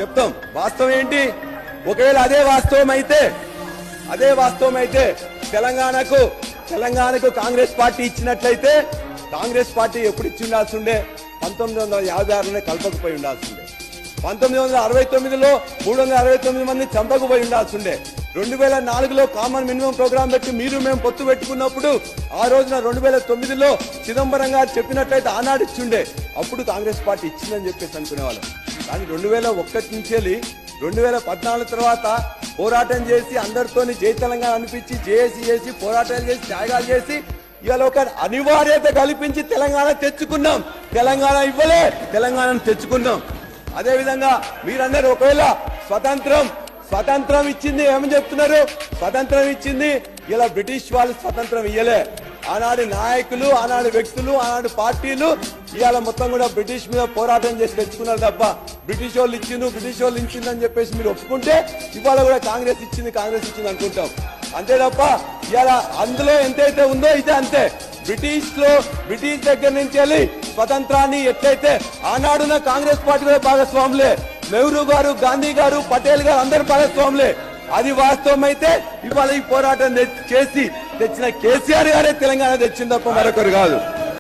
చెప్తాం వాస్తవం ఏంటి. ఒకవేళ అదే వాస్తవం అయితే తెలంగాణకు కాంగ్రెస్ పార్టీ ఇచ్చినట్లయితే కాంగ్రెస్ పార్టీ ఎప్పుడు ఇచ్చి ఉండాల్సి ఉండే 1956లోనే కలపకపోయి ఉండాల్సి ఉండే. 1969లో 369 మంది చంపకపోయి ఉండాల్సి ఉండే. 2004లో కామన్ మినిమం ప్రోగ్రాం పెట్టి మీరు మేము పొత్తు పెట్టుకున్నప్పుడు ఆ రోజున 2009లో చిదంబరం గారు చెప్పినట్లయితే ఆనాడు ఇచ్చిండే. అప్పుడు కాంగ్రెస్ పార్టీ ఇచ్చిందని చెప్పేసి అనుకునేవాళ్ళం. కానీ 2001 నుంచి 2014 తర్వాత పోరాటం చేసి అందరితోని జై తెలంగాణ అనిపించి జేఏసీ చేసి పోరాటాలు చేసి త్యాగాలు చేసి ఇవాళ ఒక అనివార్యత కల్పించి తెలంగాణ తెచ్చుకున్నాం. తెలంగాణ ఇవ్వలే, తెలంగాణను తెచ్చుకున్నాం. అదేవిధంగా మీరందరూ ఒకవేళ స్వతంత్రం ఇచ్చింది ఏమని చెప్తున్నారు? స్వతంత్రం ఇచ్చింది ఇలా బ్రిటిష్ వాళ్ళు స్వతంత్రం ఇయ్యలే. ఆనాడు నాయకులు, ఆనాడు వ్యక్తులు, ఆనాడు పార్టీలు ఇవాళ మొత్తం కూడా బ్రిటిష్ మీద పోరాటం చేసి తెచ్చుకున్నారు తప్ప బ్రిటిష్ వాళ్ళు ఇచ్చిందని చెప్పేసి మీరు ఒప్పుకుంటే ఇవాళ కూడా కాంగ్రెస్ ఇచ్చింది అనుకుంటాం. అంతే తప్ప ఇవాళ అందులో ఎంతైతే ఉందో ఇది అంతే. బ్రిటిష్ దగ్గర నుంచి వెళ్ళి స్వతంత్రాన్ని ఎట్లయితే ఆనాడున్న కాంగ్రెస్ పార్టీ కూడా భాగస్వాములే, నెహ్రూ గారు, గాంధీ గారు, పటేల్ గారు అందరు భాగస్వాములే. అది వాస్తవం అయితే ఇవాళ ఈ పోరాటం చేసి తెచ్చిన కేసీఆర్ గారే తెలంగాణ తెచ్చింది తప్ప మరొకరు కాదు.